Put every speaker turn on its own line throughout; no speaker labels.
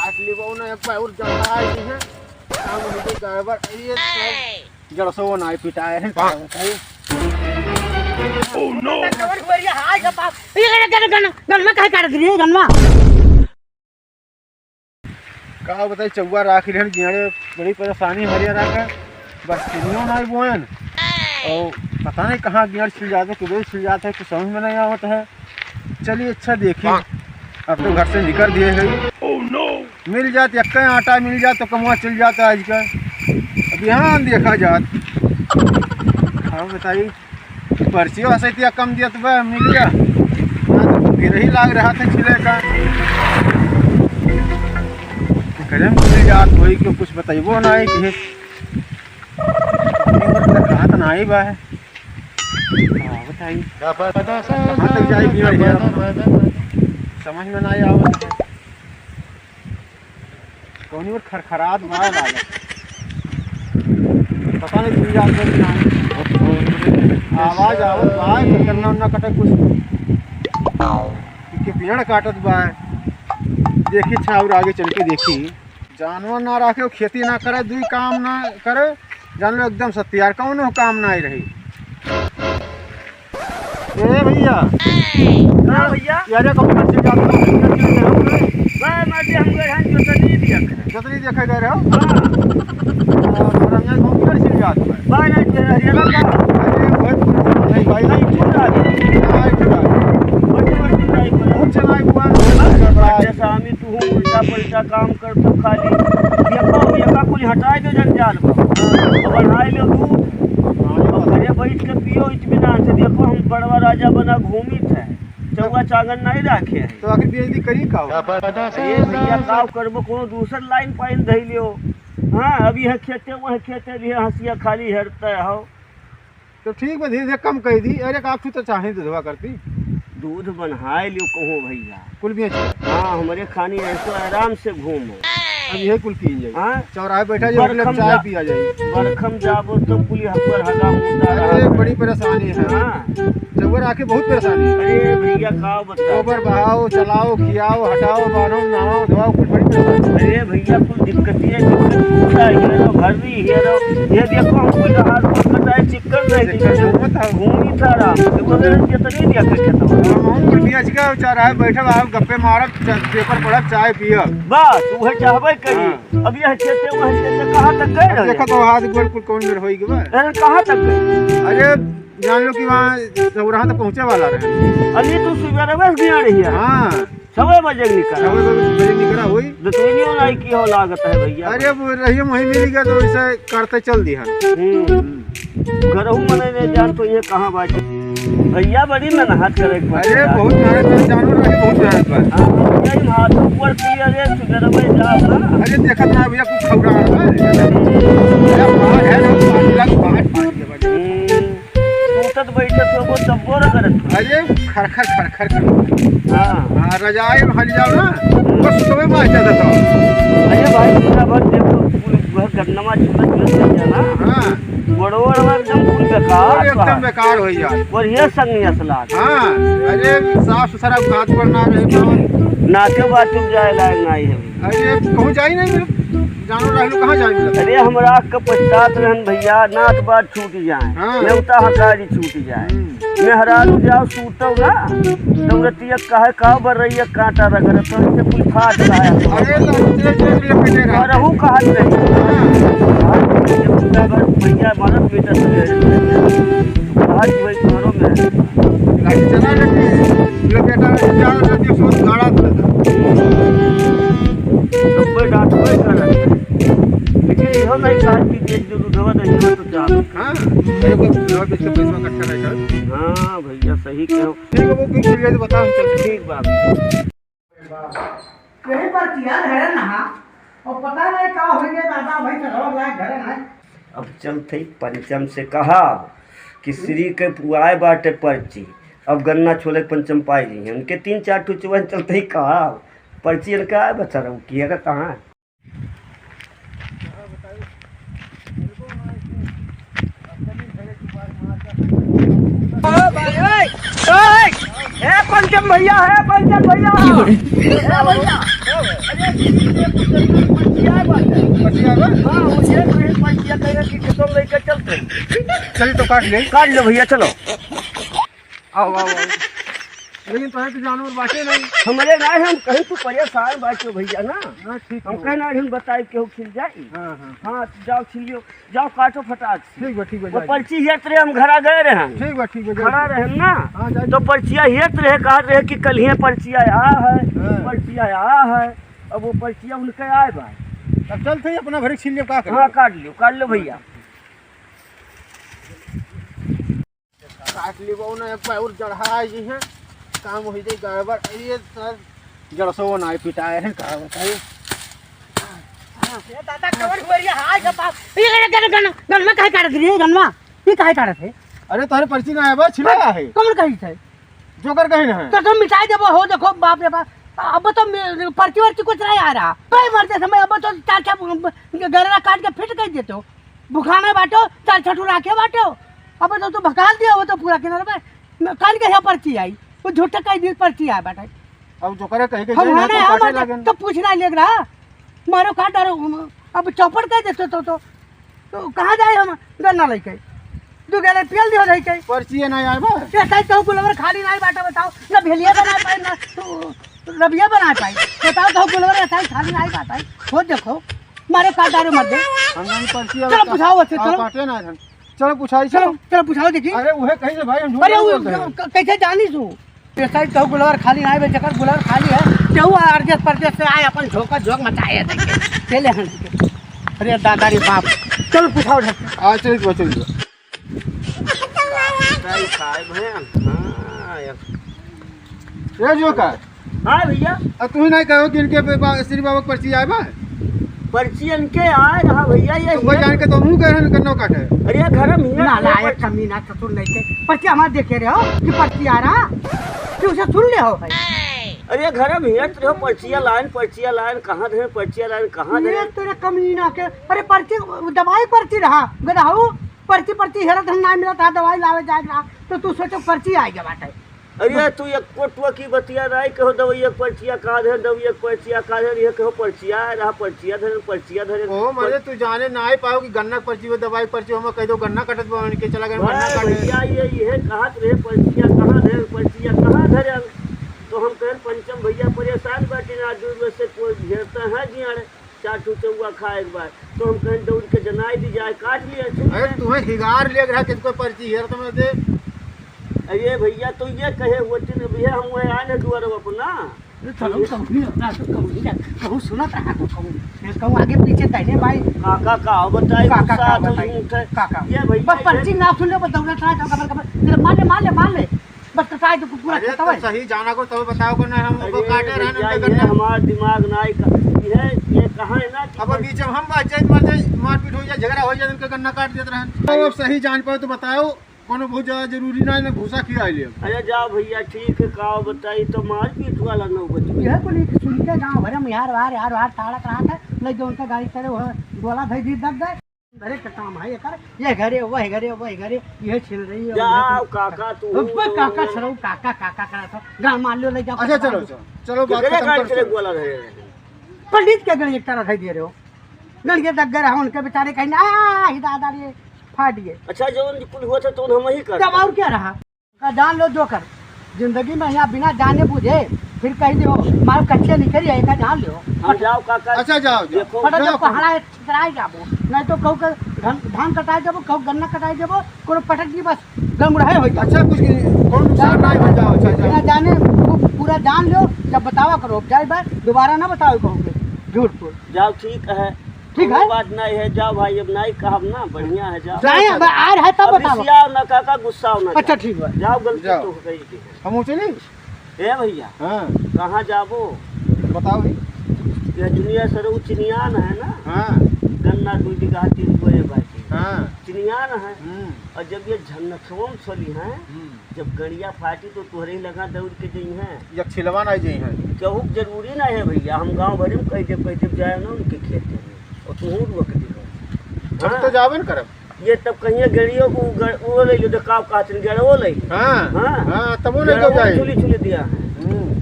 काट ली वो ना एक और जलता है है काम मुझे गड़बड़ ये जड़ सो ना पिटाए है
ओह नो कवर बढ़िया हाय का बाप ये गन में काहे काट दिए गन में
का बताई चौवा राख रहन गियाड़े बड़ी परेशानी हरिया राखा बस किनियो ना बोन और पता नहीं कहाँ गियाड़ छिल जाते किधर छिल जाते है कुछ समझ में नहीं आवत है। चलिए अच्छा देखिए अब तो घर से निकल दिए है
ओह नो
मिल जात एक आटा मिल जाए तो कमुआ चल जाता है आजकल। अब यहाँ देखा जात हाँ बताइए पर्ची वैसे कम दिया तो वह मिल गया तो फिर ही लाग रहा था छिले का करें मिल जात वही क्यों कुछ बताइबो ना है कि कहाँ तो ना ही बा है बताइए कहाँ तक जाएगी समझ में नहीं आवत है कौन और खरखरात मार लागे पता नहीं मिल जाते आवाज आवत बा करना ना कटे कुछ कि पेड़ काटत बा देखी छा और आगे चल के देखी जानवर ना रखे खेती ना करे दुई काम ना करे जान लो एकदम सत्यार कौन हो काम ना ही रही। ए भैया
हां भैया
यार कौन से जाते हो
भाई माटी हम गए हैं
जोतनी देखे गए रहो हां और हम कौन किधर से जात
भाई नहीं हरियाणा का
अरे बहुत नहीं भाई नहीं छुड़ा
बड़ी नहीं पर
चला हुआ
जैसा हम तू उल्टा पलटा काम कर तो खाली ये का कुछ हटाए दो जंजाल को बढ़ाई लो तू अरे बैठ के पियो इत्मीनान से देखो हम बड़वा राजा बना घूमी थे चौवा चांगन नहीं रखे हैं
तो आखिर बेइज्जती करी का
ये भैया काम करबो कोनो दूसर लाइन पाइन धइ लियो हां अभी है खेते वह खेते भी हंसिया खाली हरता हो
तो ठीक है धीरे धीरे कम कह दी अरे आप तो चाहे दूधवा करती
दूध बनहाए लियो कहो भैया
कुल भी
हाँ हमारे खानी ऐसो आराम से घूमो
अब यही कुल पी जाए
हाँ
चौराहे बैठा जाए मतलब चाय पिया जाए
बरखम जाबो तो पुलिस हपर हगा मुद्दा
अरे बड़ी परेशानी है
हाँ
जबर आके बहुत परेशानी है
अरे भैया का बता
गोबर बहाओ चलाओ खियाओ हटाओ बानो नहाओ धोओ कुछ बड़ी परेशानी
अरे भैया कुछ दिक्कत है पूरा हीरो घर भी हीरो ये देखो हम कोई हाथ कटाए चिक्कन नहीं घूमी था राम तो वगैरह कितनी दिया करके तो
हम कुल पिया का चौराहे बैठे आप गप्पे मारब पेपर पढ़ब चाय पियब
बस वह चाहबे करी अब यह खेते वह खेते कहां तक गए रहे
देखा तो हाथ गोड़ कुल कौन मेर होई गवा
अरे कहां तक गए
अरे जान लो कि वहां चौराहा तक पहुंचे वाला रहे
अली तू सुबह बस गया रही है
हां
6 बजे निकला
6 बजे निकला हुई
दतोइयो नहीं की हो लागत है भैया
अरे वो रही वही मिल गया तो ऐसे करते चल दिया
घरहू मने ने जान तो ये कहां बात भैया बड़ी मेहनत करे
अरे बहुत मेहनत कर जानवर रही बहुत मेहनत कर
यही हाथ ऊपर किया रे सुगर में जा ना
अरे देखत ना भैया कुछ खौरा है मेरा बाहर है ना पानी लग बाहर पानी के बजे
टूटत बैठे तो वो तब्बोर करत
अरे खरखर खरखर
हां
रजाई में हल जाओ ना बस सुबह में आ जाता था
अरे भाई पूरा बात देखो पूरा गन्नमा छूटत जाना
हां
बड़ोर में एकदम
बेकार हो जाए
और ये संग असला
हां अरे साफ सुथरा बात करना रहे
नाके बात चुप जाए लायक नहीं है
अरे कहूं जाई नहीं जानो रहलू कहां जाई
अरे हमरा के पछतात रहन भैया नाक बात छूट जाए नेवता हकारी छूट जाए मेहरारू जाओ सूतौ ना दौलतिया कहे का बर रही कांटा रगड़ तो से कुल फाट लाया
अरे लपेटे रहा
रहू कहा नहीं भैया मरद बेटा आज वही घरों में
चला लपेटा चार लगे सोच गाड़ा
नब्बे डांट कोई कर लेकिन इहो नहीं कहा कि देख जो दूधवा नहीं तो जा
हां अरे वो दूधवा बेच के पैसा इकट्ठा रहेगा
हां भैया सही कहो
ठीक है वो कुछ ले बता हम चल
ठीक बात
यही पर किया है ना और पता नहीं का होंगे दादा भाई चलो घर है
अब चलते पंचम से कहा कि श्री के पुआए बाटे पर्ची अब गन्ना छोले पंचम पाई जी उनके 3-4 ठुचवा चलते ही कहा पर्ची इनका बचा रहा हूँ किया का कहाँ पंचम भैया है पंचम भैया है।
चलिए तो काट ले।
काट लो भैया, चलो।
आओ आओ आओ। लेकिन तुम्हें तो जानवर बाटे नहीं।
हमारे ना हम कहीं तो परेशान बाटे भैया ना।
हाँ ठीक
हम
है।
कहना हम बताए केहू खिल जाई।
हाँ हाँ
हाँ जाओ छिलियो, जाओ काटो फटाक से।
ठीक बा ठीक
वो
बा।
पर्ची हेत रहे, हम घरा गए रहे।
ठीक बा ठीक बा।
खड़ा रहे ना
हाँ जाइए।
तो पर्चिया हेत रहे, कहा रहे कि कल ही पर्चिया आया है,
हाँ।
पर्चिया आया है। अब वो पर्चिया उनके आए भाई।
अब चल थे अपना भरी छीन लियो का
हाँ काट लो भैया।
काट ली वो ना एक और चढ़ा जी है काम हो जाए गड़बड़। ये सर जड़सो ना पिटाए है का बताइए।
दादा कवर बढ़िया हाय का पास ये गन में काहे काट दिए गनवा ये काहे काटत है
अरे तारे पर्ची ना है बा छिलाया है
कौन कही है
जोकर कहीं ना है।
तो तुम मिटाई देबो हो देखो बाप रे बाप। अब तो पर्ची वर्ची कुछ नहीं आ रहा भाई मरते समय। अब तो चार छह गररा काट के फिट कर देते हो बुखाना बाटो चार छठू राखे बाटो। अब तो भगाल दिया वो तो पूरा किनारे में कल के पर्ची आई वो झूठा कई दिन पर्ची आया बाटा।
अब जोकर कहीं के
हम
जाए
है
तो काटे
ना
लगन।
तो पूछना लग रहा मारो काट डालो। अब चौपट कर देते तो कहाँ जाए हम गन्ना लेके दो गैले पियल दियो रही के
पर्ची ना आए बा।
ये कहीं तो गुलवर खाली नहीं बाटा बताओ ना भेलिया बना पाए ना तो रबिया बना पाए बताओ तो गुलवर ऐसा खाली नहीं बाटा हो देखो मारे काट डालो मर दे।
हम नहीं पर्ची
चलो पूछाओ अच्छे चलो
काटे ना हम। चलो पूछाई
चलो चलो पूछाओ देखी।
अरे वह कहीं से भाई हम
अरे वो
ढूंढ रहे हैं।
कैसे जानी तू ऐसा तो गुलवर खाली नहीं बे जकर गुलवर खाली है केहू अर्जेस परजेस से आए अपन झोंका झोंक मचाए चले हन। अरे दादा रे बाप चलो पूछाओ
आ चलिए चलिए। ये जोकर
हाँ भैया
अब तू ही नहीं कहो कि इनके श्री बाबा की पर्ची आए बा।
पर्ची इनके आए रहा भैया। ये
तो वही जान के तो मुंह कह रहे करनो काटे।
अरे घर में
ना लायक कमीना ससुर नहीं के पर्ची हमारे देखे रहे हो कि पर्ची आ रहा कि उसे सुन ले हो भाई।
अरे घर में हियत रहो पर्चिया लाइन कहाँ धरे पर्चिया लाइन कहाँ धरे।
ये तेरे कमीना के अरे पर्ची दवाई पर्ची रहा गदाऊ पर्ची हेरत हम ना मिला था दवाई लावे जाए रहा तो तू सोचो पर्ची आएगा बाटे।
अरे तू एक कोटवा की बतिया राय कहो दवाई पर्चिया कहाँ धरे दवाई पर्चिया कहाँ धरे ये कहो पर्चिया रहा पर्चिया धरे।
ओ मरे तू जाने ना ही पाओ कि गन्ना पर्ची वो दवाई पर्ची हम कह दो गन्ना कटत बा इनके चला गए गन्ना काटे।
भैया ये कहाँ रहे पर्चिया कहाँ धरे। तो हम कहें पंचम भैया परेशान बाटी ना दूर से कोई घेरता है जी चार चौवा खाए एक बार तो हम कहें दौड़ के जनाई दी जाए काट लिया।
अरे तुम्हें हिगार ले रहा किसको पर्ची हेर तुम दे।
अरे भैया तो ये कहे वो चीज भैया हम वही आए ना दुआर अपना।
चलो कहूँ सुनत रहा तो कहूँ आगे पीछे कहने भाई
काका का बताई
काका
ये भैया
बस पर्ची ना सुन ले बस दौड़त रहा खबर मान ले बस कटाई तो पूरा
अरे
खत्म
तो
है।
सही जाना को तब बताओ को ना हम वो काटे रहन
भैया,
उनके
ये
गन्ना।
हमारा दिमाग ना ये कहाँ है ना कि
अब बीच में हम बात जाए मारपीट हो जाए झगड़ा हो जाए उनके गन्ना काट देते रहन। तो अब सही जान पाओ तो बताओ कोनो बहुत ज्यादा जरूरी ना है ना भूसा खिला लियो।
अरे जाओ भैया ठीक है का बताई तो मारपीट वाला नौबत में।
यह कुल सुन के गाँव भर में यार वार ताड़क रहा था लग गए उनका गाड़ी करे वह गोला भाई दी दब गए घरे का काम है ये घरे वह घरे ये छिल रही है।
जाओ काका तू
काका सरो काका करा था गाँव मान लो ले जाओ।
अच्छा चलो चलो बात
कितने
खत्म
गाड़ी
कर
चले
दो।
गोला रहे।
पंडित के गणित तरह दे रहे हो गणित दग रहा उनके बेचारे कहीं आ ही दादा रे फाट गए।
अच्छा जवन कुल हुआ था तो हम ही कर
तब और क्या रहा का जान लो जो कर जिंदगी में यहाँ बिना जाने बुझे फिर कहीं दो मारो कच्चे निकल जाए का जान लो।
हाँ जाओ काका
अच्छा जाओ जाओ
देखो
फटा जब पहाड़ा ठिकराई जाबो नहीं तो कहू धान कटाई देबो कहू गन्ना कटाई देबो कोनो पटक दी बस गड़मुड़ाए हो जाए।
अच्छा कुछ कौन नुकसान नहीं हो जाओ। अच्छा
बिना
अच्छा
जाने पूरा जान लो जब बतावा करो जाए बात दोबारा ना बताओ कहोगे झूठ फूट
जाओ ठीक है
ठीक है।
कोई बात नहीं है जाओ भाई अब नहीं कहब ना बढ़िया है जाओ।
नहीं आ रहा है तब
अब
बताओ।
सियाओ ना काका गुस्सा ना
अच्छा ठीक है
जाओ गलती
जाओ।
तो हो गई थी।
हम चली
ए भैया
हाँ
कहाँ जाबो
बताओ भाई।
ये दुनिया सर चिनियान है ना
हाँ
गन्ना 2 बीघा 3 बोए बाकी
हाँ
चिनियान है। और जब ये झन्नथोम चली है जब गड़िया फाटी तो तुहरे ही लगा दौड़ के गई है
या छिलवा नहीं जाई है।
कहू जरूरी ना है भैया हम गांव भर में कह देव जाए ना उनके खेत में और तू रोक दी
हम तो जाबे न करब।
ये तब कहीं गड़ियों को वो ले लो काव काचन गड़ वो ले
हाँ
हाँ
हाँ तब वो नहीं क्यों जाए।
चुली दिया है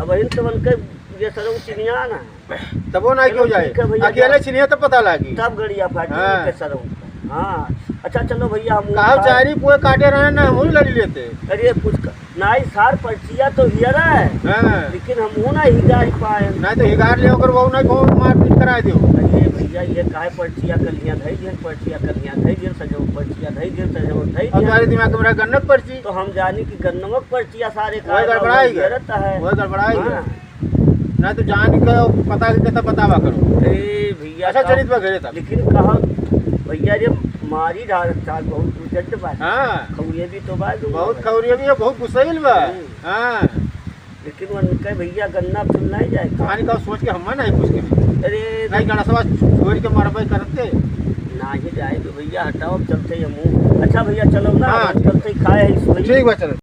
अब इन तो बन के ये सर चिनियान है
तब वो नहीं क्यों जाए
ठीक है भैया,
अकेले छिनिया तब पता लगी।
तब गड़िया फाटी
हाँ।
के सर हाँ अच्छा चलो भैया हम
कहा चारी पुए काटे रहे ना हम लड़ी लेते।
अरे कुछ नाई सार पर्चिया तो हियरा है
हाँ
लेकिन हम ना हिगा ही पाए।
नहीं तो हिगार ले ओकर वो नहीं बहुत मारपीट करा दियो।
अरे भैया ये काहे पर्चिया कलियां धई दिन पर्चिया कलियां धई दिन सजो पर्चिया धई दिन सजो धई
अब तुम्हारे दिमाग में गन्नत पर्ची
तो हम जानी कि गन्नमक पर्चिया सारे
वही गड़बड़ाई गए
रहता है
वही गड़बड़ाई गए
हाँ।
नहीं तो जान के पता के तो बतावा करो।
अरे भैया
अच्छा चलित बा घरे तक।
लेकिन कहा भैया ये मारी डाल चाल बहुत उजट बा
हाँ
खौरिए भी तो बा
बहुत खौरिया भी है बहुत गुस्सैल बा। हाँ
लेकिन उनका भैया गन्ना फुल नहीं जाए
कहानी का सोच के हम नहीं पूछ के
अरे
नहीं गणसवा छोड़ के मरबई करते
ना ही जाए तो भैया हटाओ अब चलते हैं मुँह। अच्छा भैया चलो ना
हाँ।
चलते खाए है
ठीक बा चलो।